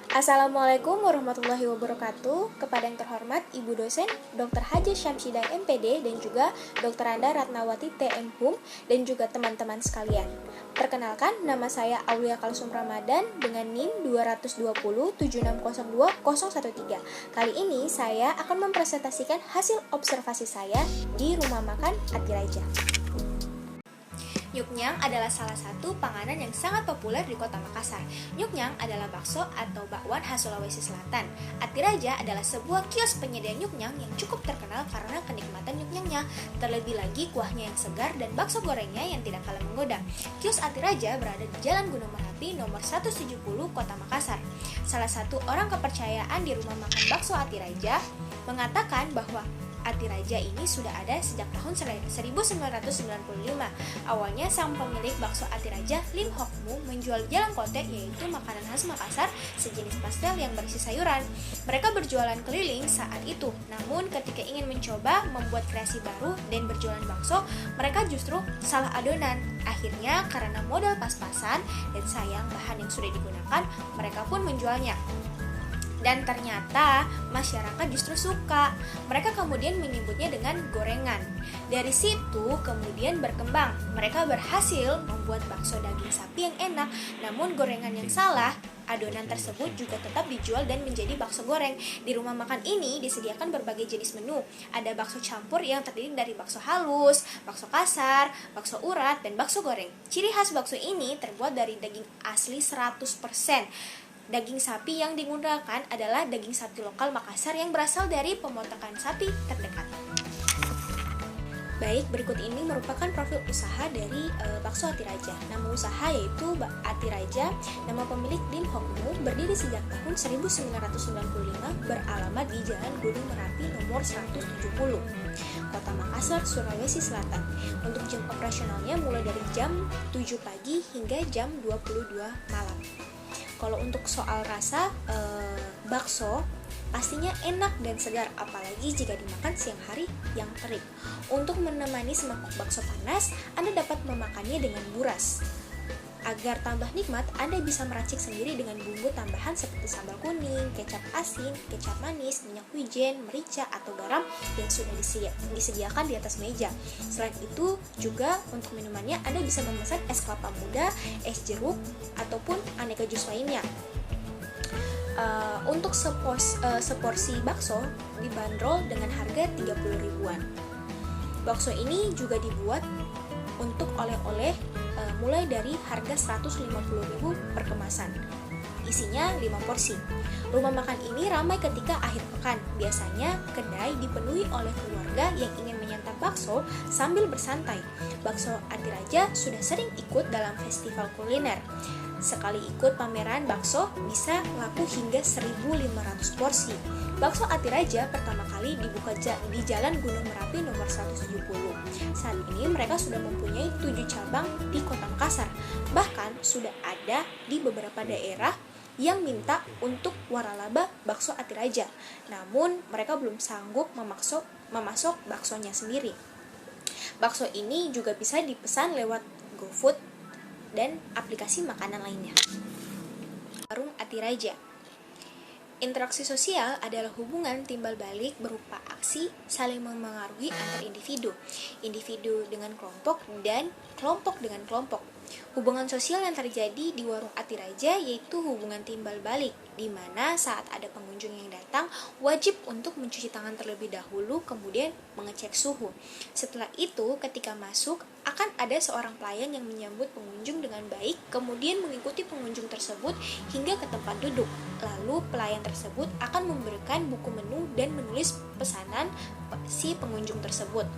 Assalamualaikum warahmatullahi wabarakatuh. Kepada yang terhormat Ibu dosen Dr. Haja Syamsidah MPD dan juga Dr. Anda Ratnawati TM Hum dan juga teman-teman sekalian. Perkenalkan, nama saya Aulia Kalsum Ramadan dengan NIM 2207602 Kali ini saya akan mempresentasikan hasil observasi saya di Rumah Makan Atiraja. Nyuknyang adalah salah satu panganan yang sangat populer di kota Makassar. Nyuknyang adalah bakso atau bakwan khas Sulawesi Selatan. Atiraja adalah sebuah kios penyedia nyuknyang yang cukup terkenal karena kenikmatan nyuknyangnya. Terlebih lagi kuahnya yang segar dan bakso gorengnya yang tidak kalah menggoda. Kios Atiraja berada di Jalan Gunung Merapi nomor 170 Kota Makassar. Salah satu orang kepercayaan di rumah makan bakso Atiraja mengatakan bahwa Atiraja ini sudah ada sejak tahun 1995. Awalnya sang pemilik bakso Atiraja, Lim Hokmu, menjual jalan kote, yaitu makanan khas Makassar sejenis pastel yang berisi sayuran. Mereka berjualan keliling saat itu, namun ketika ingin mencoba membuat kreasi baru dan berjualan bakso, mereka justru salah adonan. Akhirnya karena modal pas-pasan dan sayang bahan yang sudah digunakan, mereka pun menjualnya. Dan ternyata masyarakat justru suka. Mereka kemudian menyebutnya dengan gorengan. Dari situ kemudian berkembang. Mereka berhasil membuat bakso daging sapi yang enak, namun gorengan yang salah. Adonan tersebut juga tetap dijual dan menjadi bakso goreng. Di rumah makan ini disediakan berbagai jenis menu. Ada bakso campur yang terdiri dari bakso halus, bakso kasar, bakso urat, dan bakso goreng. Ciri khas bakso ini terbuat dari daging asli 100%. Daging sapi yang digunakan adalah daging sapi lokal Makassar yang berasal dari pemotongan sapi terdekat. Baik, berikut ini merupakan profil usaha dari bakso Atiraja. Nama usaha yaitu Atiraja, nama pemilik Lim Hokmu, berdiri sejak tahun 1995, beralamat di Jalan Gunung Merapi nomor 170, Kota Makassar, Sulawesi Selatan. Untuk jam operasionalnya mulai dari jam 7 pagi hingga jam 22 malam. Kalau untuk soal rasa, bakso pastinya enak dan segar, apalagi jika dimakan siang hari yang terik. Untuk menemani semangkuk bakso panas, Anda dapat memakannya dengan buras. Agar tambah nikmat, Anda bisa meracik sendiri dengan bumbu tambahan seperti sambal kuning, kecap asin, kecap manis, minyak wijen, merica, atau garam yang sudah disediakan di atas meja. Selain itu, juga untuk minumannya Anda bisa memesan es kelapa muda, es jeruk, ataupun aneka jus lainnya. Untuk seporsi bakso dibanderol dengan harga 30 ribuan. Bakso ini juga dibuat untuk oleh-oleh mulai dari harga 150.000 per kemasan. Isinya 5 porsi. Rumah makan ini ramai ketika akhir pekan. Biasanya kedai dipenuhi oleh keluarga yang ingin menyantap bakso sambil bersantai. Bakso Atiraja sudah sering ikut dalam festival kuliner. Sekali ikut pameran bakso bisa laku hingga 1.500 porsi. Bakso Atiraja pertama kali dibuka di Jalan Gunung Merapi nomor 170. Saat ini mereka sudah mempunyai 7 cabang di Kota Makassar. Bahkan sudah ada di beberapa daerah yang minta untuk waralaba bakso Atiraja. Namun mereka belum sanggup memasok baksonya sendiri. Bakso ini juga bisa dipesan lewat GoFood dan aplikasi makanan lainnya. Warung Atiraja. Interaksi sosial adalah hubungan timbal balik berupa aksi saling memengaruhi antar individu dengan kelompok, dan kelompok dengan kelompok. Hubungan sosial yang terjadi di warung Atiraja yaitu hubungan timbal balik, di mana saat ada pengunjung yang datang wajib untuk mencuci tangan terlebih dahulu, kemudian mengecek suhu. Setelah itu, ketika masuk akan ada seorang pelayan yang menyambut pengunjung dengan baik, kemudian mengikuti pengunjung tersebut hingga ke tempat duduk. Lalu pelayan tersebut akan memberikan buku menu dan menulis pesanan si pengunjung tersebut.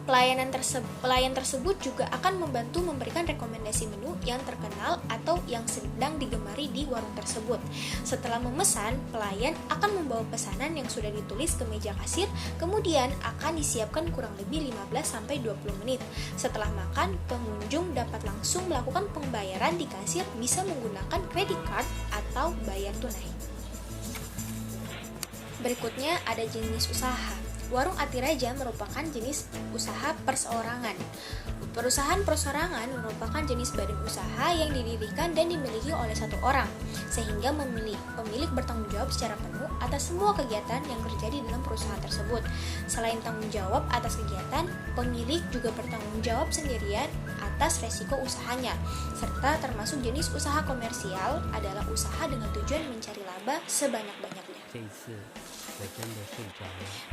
Pelayan tersebut juga akan membantu memberikan rekomendasi menu yang terkenal atau yang sedang digemari di warung tersebut. Setelah memesan, pelayan akan membawa pesanan yang sudah ditulis ke meja kasir, kemudian akan disiapkan kurang lebih 15-20 menit. Setelah makan, pengunjung dapat langsung melakukan pembayaran di kasir, bisa menggunakan credit card atau bayar tunai. Berikutnya ada jenis usaha. Warung Atiraja merupakan jenis usaha perseorangan. Perusahaan perseorangan merupakan jenis badan usaha yang didirikan dan dimiliki oleh satu orang. sehingga pemilik bertanggung jawab secara penuh atas semua kegiatan yang terjadi dalam perusahaan tersebut. Selain tanggung jawab atas kegiatan, pemilik juga bertanggung jawab sendirian atas resiko usahanya, serta termasuk jenis usaha komersial adalah usaha dengan tujuan mencari laba sebanyak-banyaknya.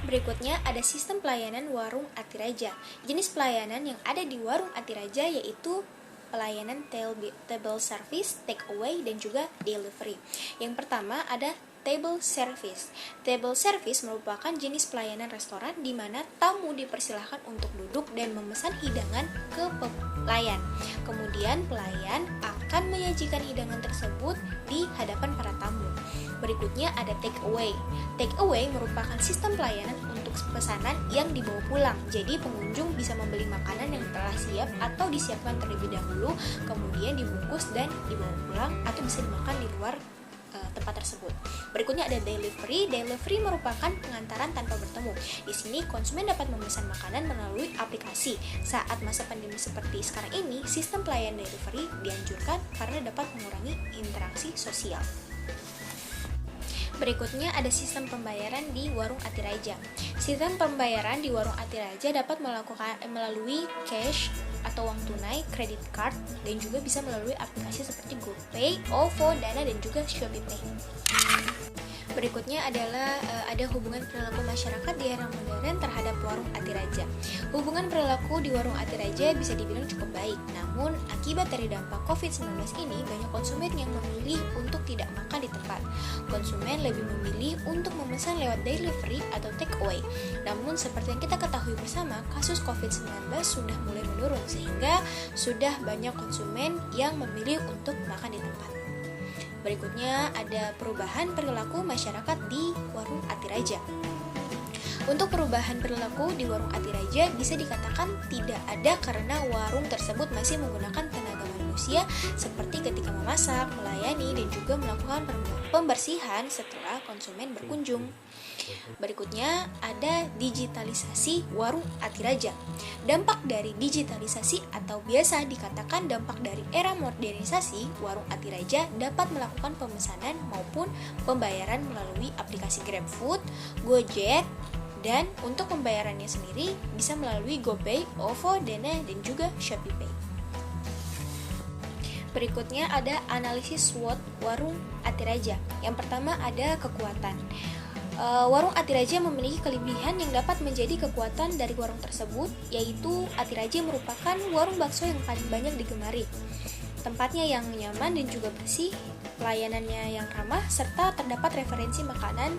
Berikutnya ada sistem pelayanan warung Atiraja. Jenis pelayanan yang ada di warung Atiraja yaitu pelayanan table service, take away, dan juga delivery. Yang pertama ada table service. Table service merupakan jenis pelayanan restoran di mana tamu dipersilahkan untuk duduk dan memesan hidangan ke pelayan. Kemudian pelayan akan menyajikan hidangan tersebut di hadapan para tamu. Berikutnya ada take away. Take away merupakan sistem pelayanan untuk pesanan yang dibawa pulang. Jadi pengunjung bisa membeli makanan yang telah siap atau disiapkan terlebih dahulu, kemudian dibungkus dan dibawa pulang atau bisa dimakan di luar tempat tersebut. Berikutnya ada delivery. Delivery merupakan pengantaran tanpa bertemu. Di sini konsumen dapat memesan makanan melalui aplikasi. Saat masa pandemi seperti sekarang ini, sistem pelayanan delivery dianjurkan karena dapat mengurangi interaksi sosial. Berikutnya ada sistem pembayaran di warung Atiraja. Sistem pembayaran di warung Atiraja dapat melalui cash atau uang tunai, kredit card, dan juga bisa melalui aplikasi seperti GoPay, OVO, Dana, dan juga ShopeePay. Berikutnya adalah ada hubungan perilaku masyarakat di era modern terhadap warung Atiraja. Hubungan perilaku di warung Atiraja bisa dibilang cukup baik, namun akibat dari dampak COVID-19 ini banyak konsumen yang memilih untuk tidak makan di tempat. Konsumen lebih memilih untuk memesan lewat delivery atau take away. Namun seperti yang kita ketahui bersama, kasus COVID-19 sudah mulai menurun sehingga sudah banyak konsumen yang memilih untuk makan di tempat. Berikutnya ada perubahan perilaku masyarakat di warung Atiraja. Untuk perubahan perilaku di warung Atiraja bisa dikatakan tidak ada karena warung tersebut masih menggunakan tenaga manusia seperti ketika memasak, melayani, dan juga melakukan pembersihan setelah konsumen berkunjung. Berikutnya ada digitalisasi warung Atiraja. Dampak dari digitalisasi atau biasa dikatakan dampak dari era modernisasi, warung Atiraja dapat melakukan pemesanan maupun pembayaran melalui aplikasi GrabFood, Gojek, dan untuk pembayarannya sendiri bisa melalui GoPay, OVO, Dana, dan juga ShopeePay. Berikutnya ada analisis SWOT warung Atiraja. Yang pertama ada kekuatan. Warung Atiraja memiliki kelebihan yang dapat menjadi kekuatan dari warung tersebut, yaitu Atiraja merupakan warung bakso yang paling banyak digemari. Tempatnya yang nyaman dan juga bersih, pelayanannya yang ramah, serta terdapat referensi makanan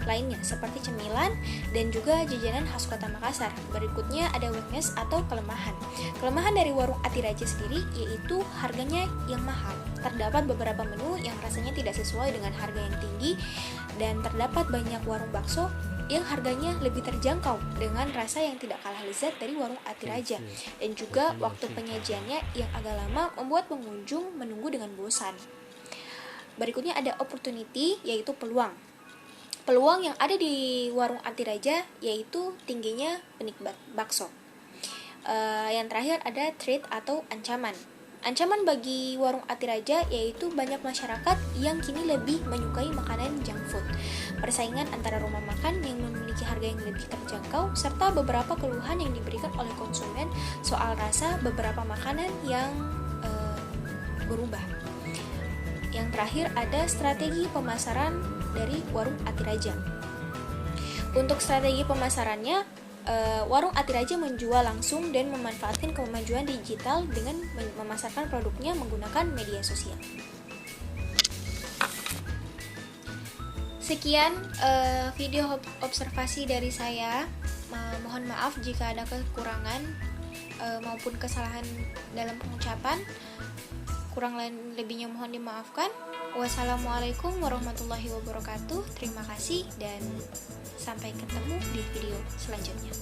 lainnya seperti cemilan dan juga jajanan khas kota Makassar. Berikutnya ada weakness atau kelemahan. Kelemahan dari warung Atiraja sendiri yaitu harganya yang mahal. Terdapat beberapa menu yang rasanya tidak sesuai dengan harga yang tinggi dan terdapat banyak warung bakso yang harganya lebih terjangkau dengan rasa yang tidak kalah lezat dari warung Atiraja, dan juga waktu penyajiannya yang agak lama membuat pengunjung menunggu dengan bosan. Berikutnya ada opportunity, yaitu peluang. Peluang yang ada di warung Atiraja yaitu tingginya penikmat bakso. Yang terakhir ada threat atau ancaman. Ancaman bagi warung Atiraja yaitu banyak masyarakat yang kini lebih menyukai makanan junk food, persaingan antara rumah makan yang memiliki harga yang lebih terjangkau, serta beberapa keluhan yang diberikan oleh konsumen soal rasa beberapa makanan yang berubah. Yang terakhir ada strategi pemasaran dari warung Atiraja. Untuk strategi pemasarannya, warung Atiraja menjual langsung dan memanfaatkan kemajuan digital dengan memasarkan produknya menggunakan media sosial. Sekian video observasi dari saya. Mohon maaf jika ada kekurangan maupun kesalahan dalam pengucapan. Kurang lebihnya mohon dimaafkan. Wassalamualaikum warahmatullahi wabarakatuh. Terima kasih dan sampai ketemu di video selanjutnya.